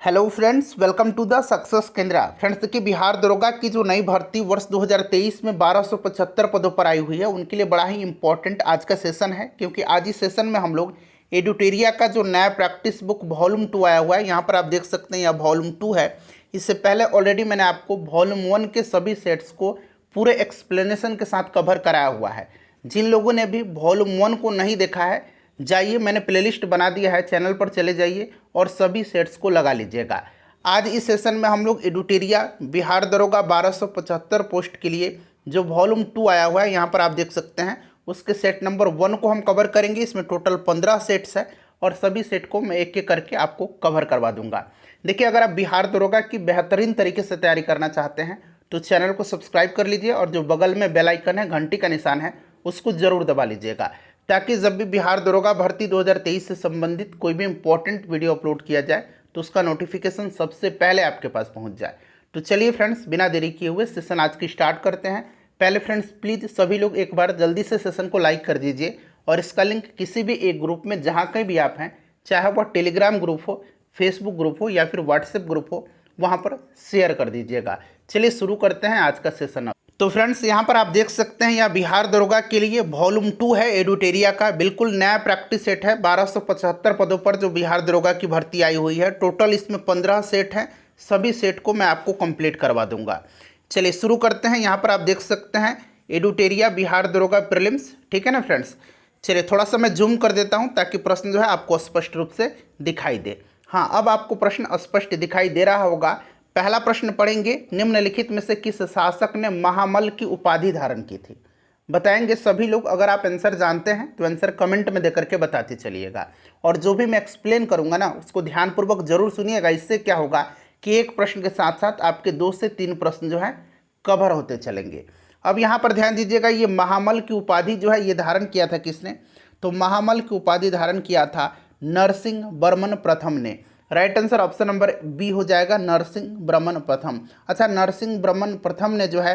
Hello friends, welcome to the success Kendra. Friends देखिए, बिहार दरोगा की जो नई भर्ती वर्ष 2023 में 1275 पदों पर आई हुई है, उनके लिए बड़ा ही इंपॉर्टेंट आज का सेशन है, क्योंकि आज इस सेशन में हम लोग एडुटेरिया का जो नया प्रैक्टिस बुक वॉल्यूम 2 आया हुआ है, यहाँ पर आप देख सकते हैं यह वॉल्यूम 2 है। इससे पहले ऑलरेडी मैंने आपको वॉल्यूम 1 के सभी सेट्स को पूरे एक्सप्लेनेशन के साथ कवर कराया हुआ है। जिन लोगों ने भी वॉल्यूम 1 को नहीं देखा है, जाइए, मैंने प्लेलिस्ट बना दिया है, चैनल पर चले जाइए और सभी सेट्स को लगा लीजिएगा। आज इस सेशन में हम लोग एडुटेरिया बिहार दरोगा 1275 पोस्ट के लिए जो वॉल्यूम 2 आया हुआ है, यहाँ पर आप देख सकते हैं, उसके सेट नंबर 1 को हम कवर करेंगे। इसमें टोटल 15 सेट्स है और सभी सेट को मैं एक एक करके आपको कवर करवा दूंगा। देखिए, अगर आप बिहार दरोगा की बेहतरीन तरीके से तैयारी करना चाहते हैं तो चैनल को सब्सक्राइब कर लीजिए और जो बगल में बेल आइकन है, घंटी का निशान है, उसको जरूर दबा लीजिएगा, ताकि जब भी बिहार दरोगा भर्ती 2023 से संबंधित कोई भी इंपॉर्टेंट वीडियो अपलोड किया जाए तो उसका नोटिफिकेशन सबसे पहले आपके पास पहुंच जाए। तो चलिए फ्रेंड्स, बिना देरी किए हुए सेशन आज की स्टार्ट करते हैं। पहले फ्रेंड्स, प्लीज़ सभी लोग एक बार जल्दी से सेशन को लाइक कर दीजिए और इसका लिंक किसी भी एक ग्रुप में, जहाँ कहीं भी आप हैं, चाहे वह टेलीग्राम ग्रुप हो, फेसबुक ग्रुप हो या फिर व्हाट्सएप ग्रुप हो, वहाँ पर शेयर कर दीजिएगा। चलिए शुरू करते हैं आज का सेशन। तो फ्रेंड्स, यहाँ पर आप देख सकते हैं, यह बिहार दरोगा के लिए वॉल्यूम 2 है एडुटेरिया का, बिल्कुल नया प्रैक्टिस सेट है। 1275 पदों पर जो बिहार दरोगा की भर्ती आई हुई है, टोटल इसमें 15 सेट हैं। सभी सेट को मैं आपको कंप्लीट करवा दूंगा। चलिए शुरू करते हैं। यहाँ पर आप देख सकते हैं एडुटेरिया बिहार दरोगा प्रीलिम्स, ठीक है ना फ्रेंड्स। चलिए थोड़ा सा मैं जूम कर देता हूँ ताकि प्रश्न जो है आपको स्पष्ट रूप से दिखाई दे। हाँ, अब आपको प्रश्न स्पष्ट दिखाई दे रहा होगा। पहला प्रश्न पढ़ेंगे, निम्नलिखित में से किस शासक ने महामल की उपाधि धारण की थी? बताएंगे सभी लोग। अगर आप आंसर जानते हैं तो आंसर कमेंट में देकर के बताते चलिएगा, और जो भी मैं एक्सप्लेन करूंगा ना, उसको ध्यानपूर्वक जरूर सुनिएगा। इससे क्या होगा कि एक प्रश्न के साथ साथ आपके 2 से 3 प्रश्न जो है कवर होते चलेंगे। अब यहाँ पर ध्यान दीजिएगा, ये महामल की उपाधि जो है ये धारण किया था किसने? तो महामल की उपाधि धारण किया था नरसिंह वर्मन प्रथम ने। Right answer option number B हो जाएगा, नरसिंह वर्मन प्रथम। अच्छा, नरसिंह वर्मन प्रथम ने जो है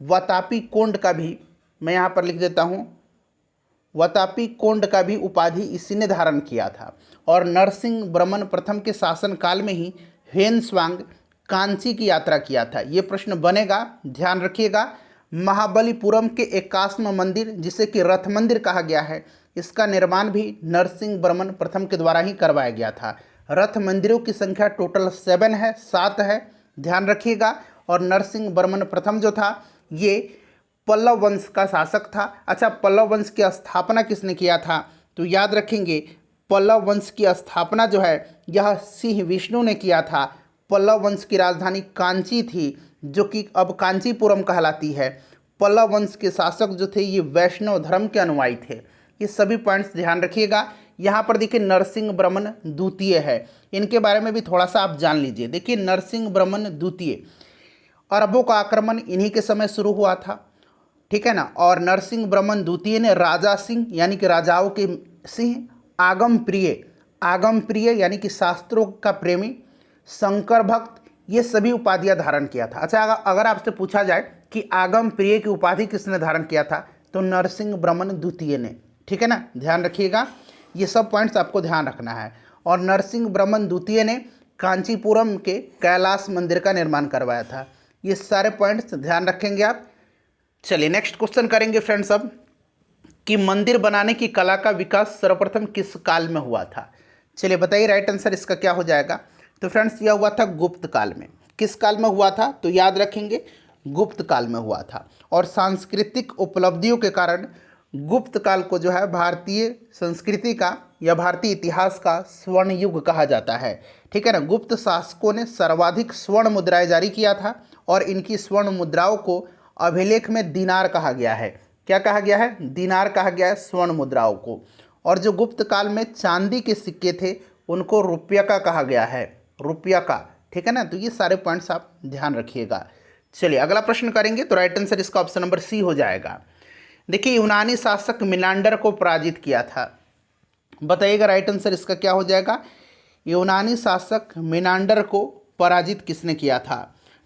वातापी कोंड का भी, मैं यहाँ पर लिख देता हूँ, वातापी कोंड का भी उपाधि इसी ने धारण किया था। और नरसिंह वर्मन प्रथम के शासनकाल में ही ह्वेन-त्सांग कांची की यात्रा किया था। ये प्रश्न बनेगा, ध्यान रखिएगा। महाबलीपुरम के 81वां मंदिर, जिसे कि रथ मंदिर कहा गया है, इसका निर्माण भी नरसिंह वर्मन प्रथम के द्वारा ही करवाया गया था। रथ मंदिरों की संख्या टोटल 7 है, ध्यान रखिएगा। और नरसिंह वर्मन प्रथम जो था ये पल्लव वंश का शासक था। अच्छा, पल्लव वंश की स्थापना किसने किया था? तो याद रखेंगे, पल्लव वंश की स्थापना जो है यह सिंह विष्णु ने किया था। पल्लव वंश की राजधानी कांची थी, जो कि अब कांचीपुरम कहलाती है। पल्लव वंश के शासक जो थे ये वैष्णव धर्म के अनुयायी थे। ये सभी पॉइंट्स ध्यान रखिएगा। यहाँ पर देखिए नरसिंह वर्मन द्वितीय है, इनके बारे में भी थोड़ा सा आप जान लीजिए। देखिए नरसिंह वर्मन द्वितीय, अरबों का आक्रमण इन्हीं के समय शुरू हुआ था, ठीक है ना। और नरसिंह वर्मन द्वितीय ने राजा सिंह यानी कि राजाओं के सिंह, आगम प्रिय यानी कि शास्त्रों का प्रेमी, शंकर भक्त, ये सभी उपाधियां धारण किया था। अच्छा, अगर आपसे पूछा जाए कि आगम प्रिय की उपाधि किसने धारण किया था, तो नरसिंह वर्मन द्वितीय ने, ठीक है ना। ध्यान रखिएगा, ये सब पॉइंट्स आपको ध्यान रखना है। और नरसिंह वर्मन द्वितीय ने कांचीपुरम के कैलाश मंदिर का निर्माण करवाया था। ये सारे पॉइंट्स ध्यान रखेंगे आप। चलिए नेक्स्ट क्वेश्चन करेंगे फ्रेंड्स अब, कि मंदिर बनाने की कला का विकास सर्वप्रथम किस काल में हुआ था? चलिए बताइए, राइट आंसर इसका क्या हो जाएगा? तो फ्रेंड्स, यह हुआ था गुप्त काल में। किस काल में हुआ था? तो याद रखेंगे, गुप्त काल में हुआ था। और सांस्कृतिक उपलब्धियों के कारण गुप्त काल को जो है भारतीय संस्कृति का या भारतीय इतिहास का स्वर्ण युग कहा जाता है, ठीक है ना। गुप्त शासकों ने सर्वाधिक स्वर्ण मुद्राएं जारी किया था और इनकी स्वर्ण मुद्राओं को अभिलेख में दिनार कहा गया है। क्या कहा गया है? दिनार कहा गया है स्वर्ण मुद्राओं को। और जो गुप्त काल में चांदी के सिक्के थे उनको रुपया का कहा गया है, रुपया का, ठीक है ना। तो ये सारे पॉइंट्स आप ध्यान रखिएगा। चलिए अगला प्रश्न करेंगे, तो राइट आंसर इसका ऑप्शन नंबर सी हो जाएगा। देखिए, यूनानी शासक मिनांडर को पराजित किया था। बताइएगा राइट आंसर इसका क्या हो जाएगा? यूनानी शासक मिनांडर को पराजित किसने किया था?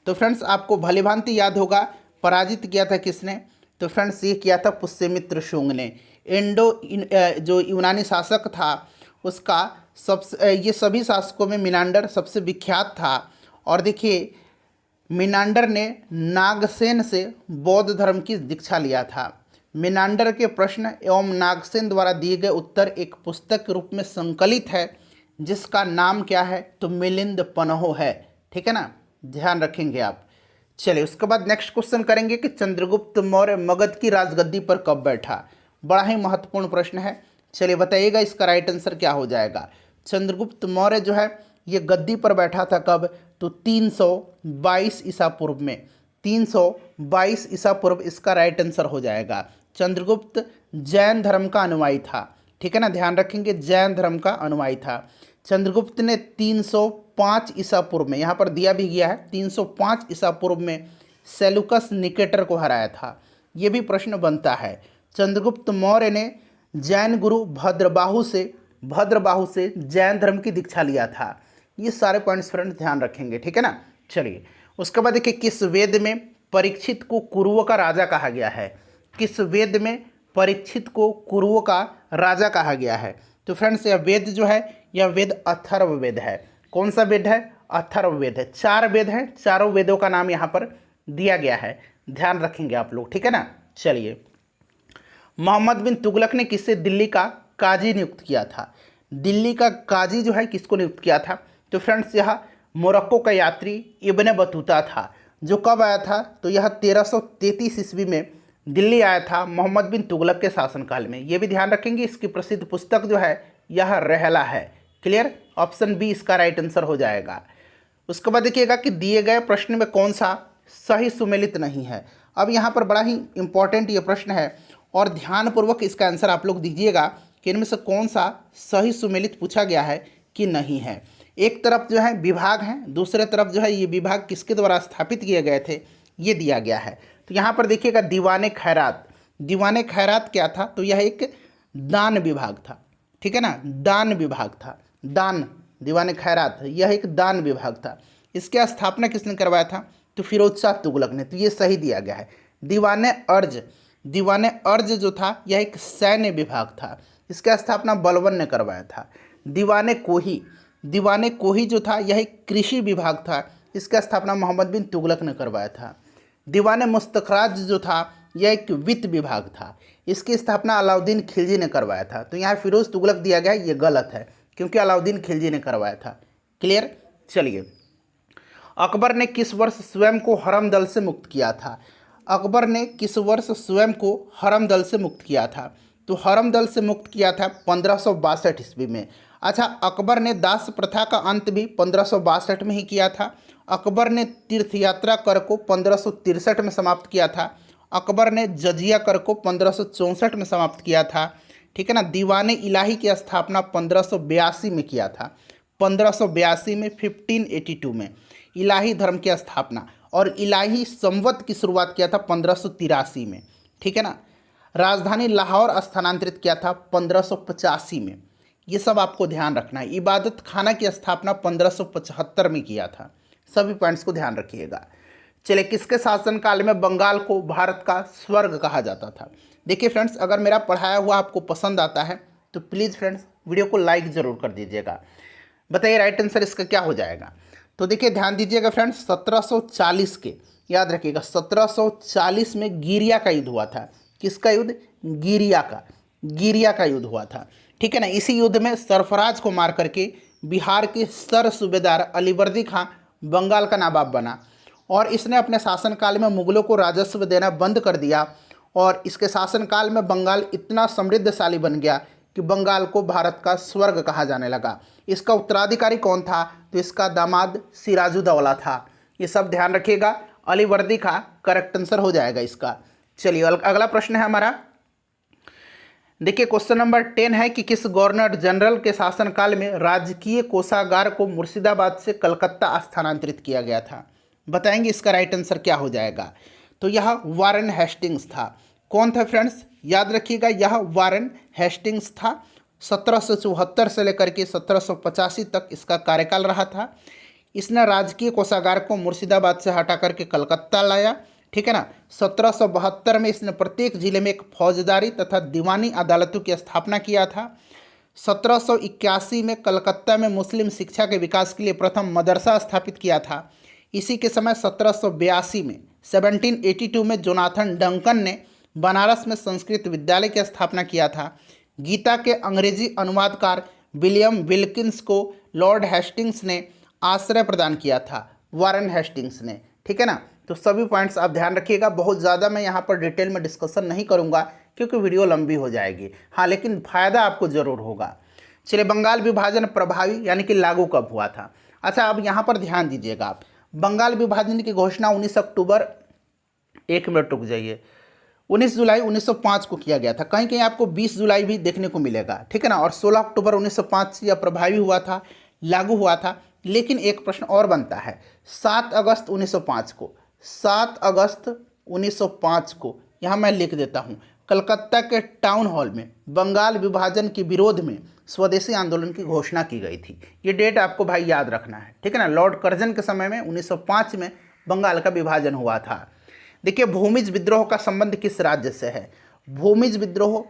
तो फ्रेंड्स, आपको भलीभांति याद होगा, पराजित किया था किसने? तो फ्रेंड्स, ये किया था पुष्यमित्र शुंग ने। जो यूनानी शासक था उसका ये सभी शासकों में मिनांडर सबसे विख्यात था। और देखिए मिनांडर ने नागसेन से बौद्ध धर्म की दीक्षा लिया था। मिनांडर के प्रश्न एवं नागसेन द्वारा दिए गए उत्तर एक पुस्तक के रूप में संकलित है, जिसका नाम क्या है, तो मिलिंद पन्हो है। ठीक है ना, ध्यान रखेंगे आप। चलिए उसके बाद नेक्स्ट क्वेश्चन करेंगे कि चंद्रगुप्त मौर्य मगध की राजगद्दी पर कब बैठा। बड़ा ही महत्वपूर्ण प्रश्न है। चलिए बताइएगा इसका राइट आंसर क्या हो जाएगा। चंद्रगुप्त मौर्य जो है ये गद्दी पर बैठा था कब, तो 322 ईसा पूर्व में। 322 ईसा पूर्व इसका राइट आंसर हो जाएगा। चंद्रगुप्त जैन धर्म का अनुयायी था। ठीक है ना, ध्यान रखेंगे, जैन धर्म का अनुयायी था। चंद्रगुप्त ने 305 ईसा पूर्व में, यहाँ पर दिया भी गया है, 305 ईसा पूर्व में सेलुकस निकेटर को हराया था। ये भी प्रश्न बनता है। चंद्रगुप्त मौर्य ने जैन गुरु भद्रबाहु से जैन धर्म की दीक्षा लिया था। ये सारे पॉइंट्स फ्रेंड्स ध्यान रखेंगे। ठीक है ना। चलिए उसके बाद देखिए किस वेद में परीक्षित को कुरुओं का राजा कहा गया है। किस वेद में परीक्षित को कुरुओं का राजा कहा गया है। तो फ्रेंड्स यह वेद जो है यह वेद अथर्ववेद है। कौन सा वेद है, अथर्ववेद है। 4 वेद हैं, चारों वेदों का नाम यहाँ पर दिया गया है, ध्यान रखेंगे आप लोग। ठीक है ना। चलिए मोहम्मद बिन तुगलक ने किससे दिल्ली का काजी नियुक्त किया था। दिल्ली का काजी जो है किसको नियुक्त किया था, तो फ्रेंड्स यह मोरक्को का यात्री इब्न बतूता था, जो कब आया था, तो यह 1333 ईस्वी में दिल्ली आया था मोहम्मद बिन तुगलक के शासनकाल में। ये भी ध्यान रखेंगे, इसकी प्रसिद्ध पुस्तक जो है यह रहला है। क्लियर, ऑप्शन बी इसका राइट आंसर हो जाएगा। उसके बाद देखिएगा कि दिए गए प्रश्न में कौन सा सही सुमेलित नहीं है। अब यहाँ पर बड़ा ही इंपॉर्टेंट ये प्रश्न है और ध्यानपूर्वक इसका आंसर आप लोग दीजिएगा कि इनमें से कौन सा सही सुमेलित पूछा गया है कि नहीं है। एक तरफ जो है विभाग हैं, दूसरे तरफ जो है ये विभाग किसके द्वारा स्थापित किए गए थे ये दिया गया है। तो यहाँ पर देखिएगा दीवाने खैरात। दीवाने खैरात क्या था, तो यह एक दान विभाग था। ठीक है ना, दान विभाग था, दान, दीवाने खैरात यह एक दान विभाग था। इसकी स्थापना किसने करवाया था, तो फिरोज शाह तुगलक ने। तो ये सही दिया गया है। दीवाने अर्ज, दीवाने अर्ज जो था यह एक सैन्य विभाग था, इसकी स्थापना बलबन ने करवाया था। दीवाने कोही, दीवाने कोही जो था यह एक कृषि विभाग था, इसकी स्थापना मोहम्मद बिन तुगलक ने करवाया था। दीवाने मुस्तखराज जो था यह एक वित्त विभाग था, इसकी स्थापना अलाउद्दीन खिलजी ने करवाया था। तो यहाँ फिरोज तुगलक दिया गया है, ये गलत है क्योंकि अलाउद्दीन खिलजी ने करवाया था। क्लियर। चलिए अकबर ने किस वर्ष स्वयं को हरमदल से मुक्त किया था। अकबर ने किस वर्ष स्वयं को हरमदल से मुक्त किया था, तो हरमदल से मुक्त किया था 1562 ईस्वी में। अच्छा, अकबर ने दास प्रथा का अंत भी 1562 में ही किया था। अकबर ने तीर्थ यात्रा कर को 1563 में समाप्त किया था। अकबर ने जजिया कर को 1564 में समाप्त किया था। ठीक है ना। दीवाने इलाही की स्थापना 1582 में किया था। 1582 में 1582 में इलाही धर्म की स्थापना, और इलाही संवत की शुरुआत किया था 1583 में। ठीक है ना। राजधानी लाहौर स्थानांतरित किया था 1585 में। ये सब आपको ध्यान रखना है। इबादत खाना की स्थापना 1575 में किया था। सभी पॉइंट्स को ध्यान रखिएगा। चलिए किसके शासनकाल में बंगाल को भारत का स्वर्ग कहा जाता था। देखिए फ्रेंड्स, अगर मेरा पढ़ाया हुआ आपको पसंद आता है तो प्लीज़ फ्रेंड्स वीडियो को लाइक ज़रूर कर दीजिएगा। बताइए राइट आंसर इसका क्या हो जाएगा। तो देखिए ध्यान दीजिएगा फ्रेंड्स, 1740 के, याद रखिएगा 1740 में गिरिया का युद्ध हुआ था। किसका युद्ध, गिरिया का, गिरिया का युद्ध हुआ था। ठीक है ना। इसी युद्ध में सरफराज को मार करके बिहार के सर सूबेदार अलीवर्दी खां बंगाल का नवाब बना, और इसने अपने शासनकाल में मुगलों को राजस्व देना बंद कर दिया, और इसके शासनकाल में बंगाल इतना समृद्धशाली बन गया कि बंगाल को भारत का स्वर्ग कहा जाने लगा। इसका उत्तराधिकारी कौन था, तो इसका दामाद सिराजुद्दौला था। ये सब ध्यान रखिएगा। अलीवर्दी खां करेक्ट आंसर हो जाएगा इसका। चलिए अगला प्रश्न है हमारा। देखिए क्वेश्चन नंबर 10 है कि किस गवर्नर जनरल के शासनकाल में राजकीय कोषागार को मुर्शिदाबाद से कलकत्ता स्थानांतरित किया गया था। बताएंगे इसका राइट आंसर क्या हो जाएगा। तो यह वारेन हेस्टिंग्स था। कौन था फ्रेंड्स, याद रखिएगा, यह वारेन हेस्टिंग्स था। 1774 से लेकर के 1785 तक इसका कार्यकाल रहा था। इसने राजकीय कोषागार को मुर्शिदाबाद से हटा करके कलकत्ता लाया। ठीक है ना। 1772 में इसने प्रत्येक जिले में एक फौजदारी तथा दीवानी अदालतों की स्थापना किया था। 1781 में कलकत्ता में मुस्लिम शिक्षा के विकास के लिए प्रथम मदरसा स्थापित किया था। इसी के समय 1782 में 1782 में जोनाथन डंकन ने बनारस में संस्कृत विद्यालय की स्थापना किया था। गीता के अंग्रेजी अनुवादकार विलियम विल्किंस को लॉर्ड हेस्टिंग्स ने आश्रय प्रदान किया था, वारेन हेस्टिंग्स ने। ठीक है ना, तो सभी पॉइंट्स आप ध्यान रखिएगा। बहुत ज़्यादा मैं यहाँ पर डिटेल में डिस्कशन नहीं करूँगा क्योंकि वीडियो लंबी हो जाएगी। हाँ, लेकिन फायदा आपको ज़रूर होगा। चलिए, बंगाल विभाजन प्रभावी यानी कि लागू कब हुआ था? अच्छा, अब यहाँ पर ध्यान दीजिएगा आप। बंगाल विभाजन की घोषणा 19 अक्टूबर, 1 मिनट रुक जाइए, 19 जुलाई 1905 को किया गया था। कहीं कहीं आपको 20 जुलाई भी देखने को मिलेगा। ठीक है ना, और 16 अक्टूबर 1905 से यह प्रभावी हुआ था, लागू हुआ था। लेकिन एक प्रश्न और बनता है, 7 अगस्त 1905 को, 7 अगस्त 1905 को यहाँ मैं लिख देता हूँ, कलकत्ता के टाउन हॉल में बंगाल विभाजन के विरोध में स्वदेशी आंदोलन की घोषणा की गई थी। ये डेट आपको भाई याद रखना है। ठीक है ना, लॉर्ड कर्जन के समय में 1905 में बंगाल का विभाजन हुआ था। देखिए, भूमिज विद्रोह का संबंध किस राज्य से है? भूमिज विद्रोह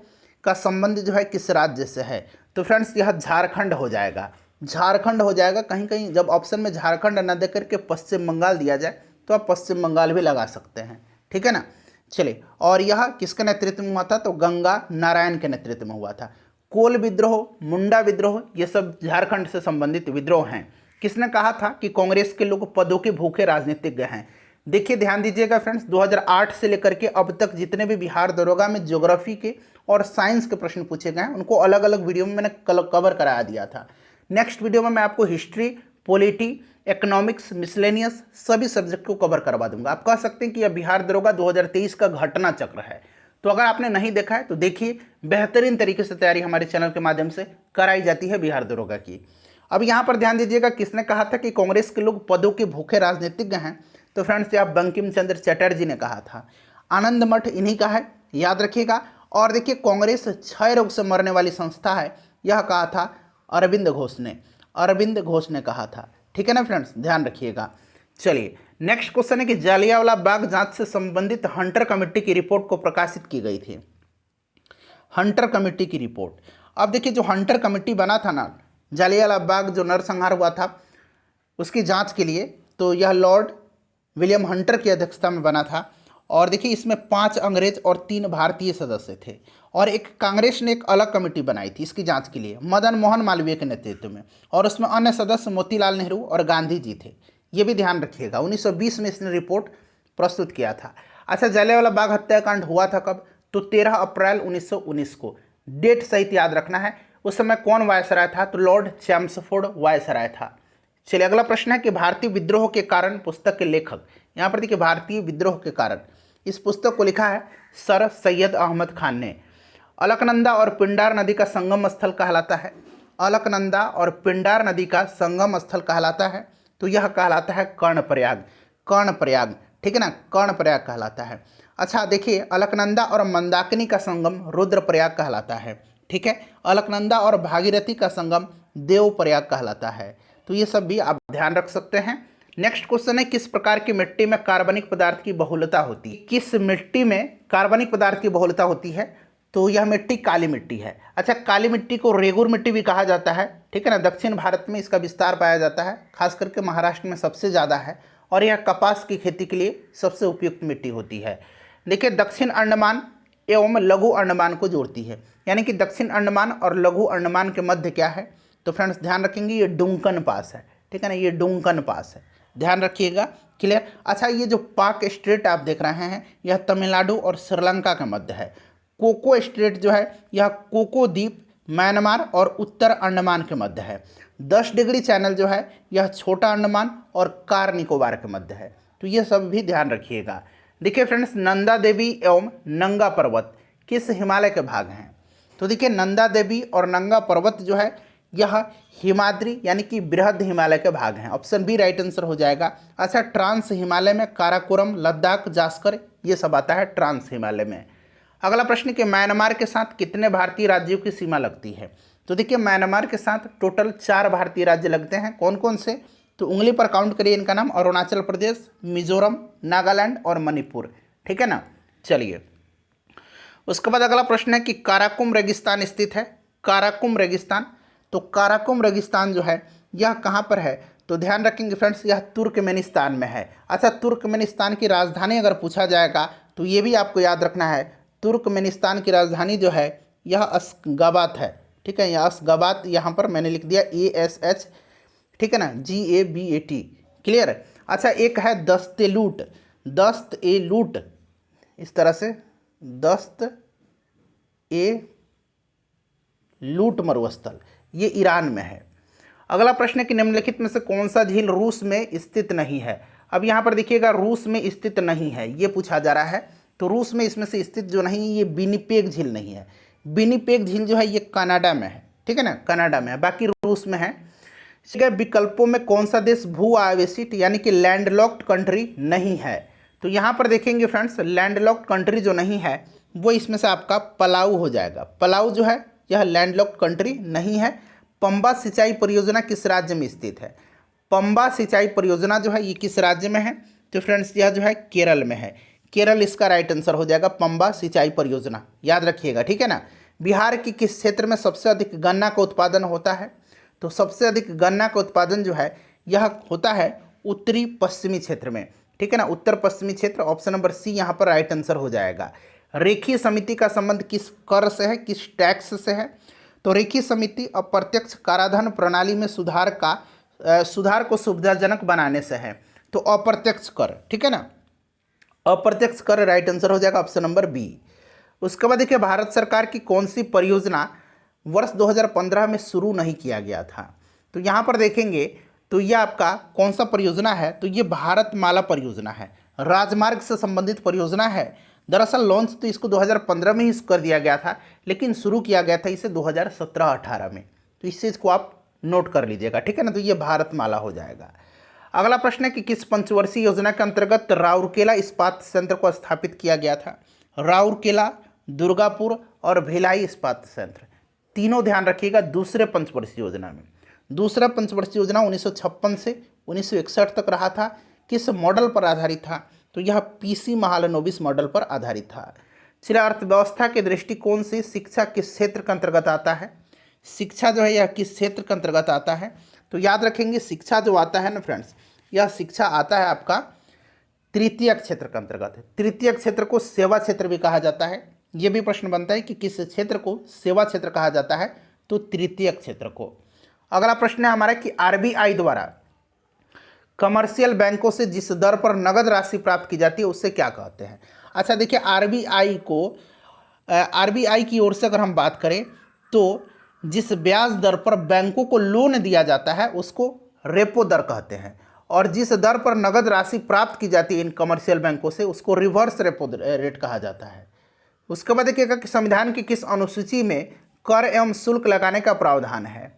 का संबंध जो है किस राज्य से है? तो फ्रेंड्स, यह झारखंड हो जाएगा, झारखंड हो जाएगा। कहीं कहीं जब ऑप्शन में झारखंड न दे करके पश्चिम बंगाल दिया जाए तो आप पश्चिम बंगाल भी लगा सकते हैं। ठीक है ना, चलिए, और यह किसके नेतृत्व में हुआ था? तो गंगा नारायण के नेतृत्व में हुआ था। कोल विद्रोह, मुंडा विद्रोह, ये सब झारखंड से संबंधित विद्रोह हैं। किसने कहा था कि कांग्रेस के लोग पदों के भूखे राजनीतिज्ञ हैं? देखिए, ध्यान दीजिएगा फ्रेंड्स, 2008 से लेकर के अब तक जितने भी बिहार दरोगा में ज्योग्राफी के और साइंस के प्रश्न पूछे गए हैं उनको अलग अलग वीडियो में मैंने कवर कराया दिया था। नेक्स्ट वीडियो में मैं आपको हिस्ट्री, पॉलिटी, इकोनॉमिक्स, मिसलेनियस सभी सब्जेक्ट को कवर करवा दूंगा। आप कह सकते हैं कि यह बिहार दरोगा 2023 का घटना चक्र है। तो अगर आपने नहीं देखा है तो देखिए, बेहतरीन तरीके से तैयारी हमारे चैनल के माध्यम से कराई जाती है बिहार दरोगा की। अब यहाँ पर ध्यान दीजिएगा, किसने कहा था कि कांग्रेस के लोग पदों के भूखे राजनीतिज्ञ हैं? तो फ्रेंड्स, यह बंकिम चंद्र चटर्जी ने कहा था। आनंद मठ इन्हीं का है, याद रखिएगा। और देखिए, कांग्रेस क्षय रोग से मरने वाली संस्था है, यह कहा था अरविंद घोष ने, अरविंद घोष ने कहा था। ठीक है ना फ्रेंड्स, ध्यान रखिएगा। चलिए, नेक्स्ट क्वेश्चन है कि जालियांवाला बाग जांच से संबंधित हंटर कमेटी की रिपोर्ट को प्रकाशित की गई थी। हंटर कमेटी की रिपोर्ट। अब देखिए, जो हंटर कमेटी बना था ना, जालियांवाला बाग जो नरसंहार हुआ था उसकी जांच के लिए, तो यह लॉर्ड विलियम हंटर की अध्यक्षता में बना था। और देखिए, इसमें 5 अंग्रेज और 3 भारतीय सदस्य थे। और एक कांग्रेस ने एक अलग कमेटी बनाई थी इसकी जांच के लिए, मदन मोहन मालवीय के नेतृत्व में। और उसमें अन्य सदस्य मोतीलाल नेहरू और गांधी जी थे। ये भी ध्यान रखिएगा। 1920 में इसने रिपोर्ट प्रस्तुत किया था। अच्छा, जलियांवाला बाग हत्याकांड हुआ था कब? तो 13 अप्रैल 1919 को। डेट सहित याद रखना है। उस समय कौन वायसराय था? तो लॉर्ड चैम्सफोर्ड वायसराय था। चलिए, अगला प्रश्न है कि भारतीय विद्रोह के कारण पुस्तक के लेखक। यहाँ पर देखिए, भारतीय विद्रोह के कारण इस पुस्तक को लिखा है सर सैयद अहमद खान ने। अलकनंदा और पिंडार नदी का संगम स्थल कहलाता है। अलकनंदा और पिंडार नदी का संगम स्थल कहलाता है, तो यह कहलाता है कर्णप्रयाग। कर्णप्रयाग, ठीक है ना, कर्णप्रयाग कहलाता है। अच्छा, देखिए, अलकनंदा और मंदाकिनी का संगम रुद्रप्रयाग कहलाता है। ठीक है, अलकनंदा और भागीरथी का संगम देवप्रयाग कहलाता है। तो ये सब भी आप ध्यान रख सकते हैं। नेक्स्ट क्वेश्चन है, किस प्रकार की मिट्टी में कार्बनिक पदार्थ की बहुलता होती है? किस मिट्टी में कार्बनिक पदार्थ की बहुलता होती है? तो यह मिट्टी काली मिट्टी है। अच्छा, काली मिट्टी को रेगुर मिट्टी भी कहा जाता है। ठीक है ना, दक्षिण भारत में इसका विस्तार पाया जाता है, खास करके महाराष्ट्र में सबसे ज़्यादा है। और यह कपास की खेती के लिए सबसे उपयुक्त मिट्टी होती है। देखिए, दक्षिण अंडमान एवं लघु अंडमान को जोड़ती है, यानी कि दक्षिण अंडमान और लघु अंडमान के मध्य क्या है? तो फ्रेंड्स, ध्यान रखेंगे, ये डुंकन पास है। ठीक है ना, ये डुंकन पास है, ध्यान रखिएगा। क्लियर? अच्छा, ये जो पाक स्ट्रेट आप देख रहे हैं, यह तमिलनाडु और श्रीलंका के मध्य है। कोको स्ट्रेट जो है, यह कोको द्वीप म्यांमार और उत्तर अंडमान के मध्य है। 10 डिग्री चैनल जो है, यह छोटा अंडमान और कार निकोबार के मध्य है। तो ये सब भी ध्यान रखिएगा। देखिए फ्रेंड्स, नंदा देवी एवं नंगा पर्वत किस हिमालय के भाग हैं? तो देखिए, नंदा देवी और नंगा पर्वत जो है, यह हिमाद्री यानी कि बृहद हिमालय के भाग हैं। ऑप्शन बी राइट आंसर हो जाएगा। अच्छा, ट्रांस हिमालय में काराकोरम, लद्दाख, जास्कर, ये सब आता है ट्रांस हिमालय में। अगला प्रश्न कि म्यांमार के साथ कितने भारतीय राज्यों की सीमा लगती है? तो देखिए, म्यांमार के साथ टोटल 4 भारतीय राज्य लगते हैं। कौन कौन से? तो उंगली पर काउंट करिए इनका नाम, अरुणाचल प्रदेश, मिजोरम, नागालैंड और मणिपुर। ठीक है ना। चलिए, उसके बाद अगला प्रश्न है कि काराकोरम रेगिस्तान स्थित है। काराकुम रेगिस्तान। तो काराकुम रेगिस्तान जो है यह कहाँ पर है, तो ध्यान रखेंगे फ्रेंड्स यह तुर्कमेनिस्तान में है। अच्छा, तुर्कमेनिस्तान की राजधानी अगर पूछा जाएगा तो ये भी आपको याद रखना है, तुर्कमेनिस्तान की राजधानी जो है यह अशगाबाद है। ठीक है, यह अशगाबाद, यहाँ पर मैंने लिख दिया ASH, ठीक है ना, GABAT, क्लियर है। अच्छा, एक है दस्तेलूट, दस्त-ए-लूट, इस तरह से दस्त-ए-लूट मरुस्थल, ये ईरान में है। अगला प्रश्न है कि निम्नलिखित में से कौन सा झील रूस में स्थित नहीं है। अब यहाँ पर देखिएगा रूस में स्थित नहीं है ये पूछा जा रहा है, तो रूस में इसमें से स्थित जो नहीं है ये विनिपेग झील नहीं है। विनिपेग झील जो है ये कनाडा में है, ठीक है ना, कनाडा में है, बाकी रूस में है। ठीक है, विकल्पों में कौन सा देश भू आवेशित यानी कि लैंडलॉक्ड कंट्री नहीं है, तो यहाँ पर देखेंगे फ्रेंड्स लैंडलॉक्ड कंट्री जो नहीं है वो इसमें से आपका पलाऊ हो जाएगा। पलाऊ जो है यह लैंडलॉक्ड कंट्री नहीं है। पंबा सिंचाई परियोजना किस राज्य में स्थित है, पंबा सिंचाई परियोजना जो है ये किस राज्य में है, तो फ्रेंड्स यह जो है केरल में है। केरल इसका राइट आंसर हो जाएगा, पंबा सिंचाई परियोजना, याद रखिएगा, ठीक है ना। बिहार के किस क्षेत्र में सबसे अधिक गन्ना का उत्पादन होता है, तो सबसे अधिक गन्ना का उत्पादन जो है यह होता है उत्तरी पश्चिमी क्षेत्र में, ठीक है ना, उत्तर पश्चिमी क्षेत्र, ऑप्शन नंबर सी यहाँ पर राइट आंसर हो जाएगा। रेखीय समिति का संबंध किस कर से है, किस टैक्स से है, तो रेखीय समिति अप्रत्यक्ष कराधान प्रणाली में सुधार को सुविधाजनक बनाने से है, तो अप्रत्यक्ष कर, ठीक है ना, अप्रत्यक्ष कर राइट आंसर हो जाएगा, ऑप्शन नंबर बी। उसके बाद देखिए भारत सरकार की कौन सी परियोजना वर्ष 2015 में शुरू नहीं किया गया था, तो यहाँ पर देखेंगे तो ये आपका कौन सा परियोजना है, तो ये भारतमाला परियोजना है, राजमार्ग से संबंधित परियोजना है। दरअसल लॉन्च तो इसको 2015 में ही कर दिया गया था, लेकिन शुरू किया गया था इसे 2017-18 में, तो इस चीज़ को आप नोट कर लीजिएगा, ठीक है ना, तो ये भारतमाला हो जाएगा। अगला प्रश्न है कि किस पंचवर्षीय योजना के अंतर्गत राउरकेला इस्पात संयंत्र को स्थापित किया गया था। राउरकेला, दुर्गापुर और भिलाई इस्पात संयंत्र, तीनों ध्यान रखिएगा दूसरे पंचवर्षीय योजना में। दूसरा पंचवर्षीय योजना 1956 से 1961 तक रहा था। किस मॉडल पर आधारित था, तो यह PC महालनोबिस मॉडल पर आधारित था। चलिए, अर्थव्यवस्था के दृष्टिकोण से शिक्षा किस क्षेत्र के अंतर्गत आता है, शिक्षा जो है यह किस क्षेत्र के अंतर्गत आता है, तो याद रखेंगे शिक्षा जो आता है ना फ्रेंड्स, यह शिक्षा आता है आपका तृतीय क्षेत्र के अंतर्गत है। तृतीय क्षेत्र को सेवा क्षेत्र भी कहा जाता है। यह भी प्रश्न बनता है कि किस क्षेत्र को सेवा क्षेत्र कहा जाता है, तो तृतीय क्षेत्र को। अगला प्रश्न है हमारा कि RBI द्वारा कमर्शियल बैंकों से जिस दर पर नगद राशि प्राप्त की जाती है उससे क्या कहते हैं। अच्छा देखिए, RBI की ओर से अगर हम बात करें तो जिस ब्याज दर पर बैंकों को लोन दिया जाता है उसको रेपो दर कहते हैं, और जिस दर पर नगद राशि प्राप्त की जाती है इन कमर्शियल बैंकों से उसको रिवर्स रेपो रेट कहा जाता है। उसके बाद देखिएगा कि संविधान की किस अनुसूची में कर एवं शुल्क लगाने का प्रावधान है,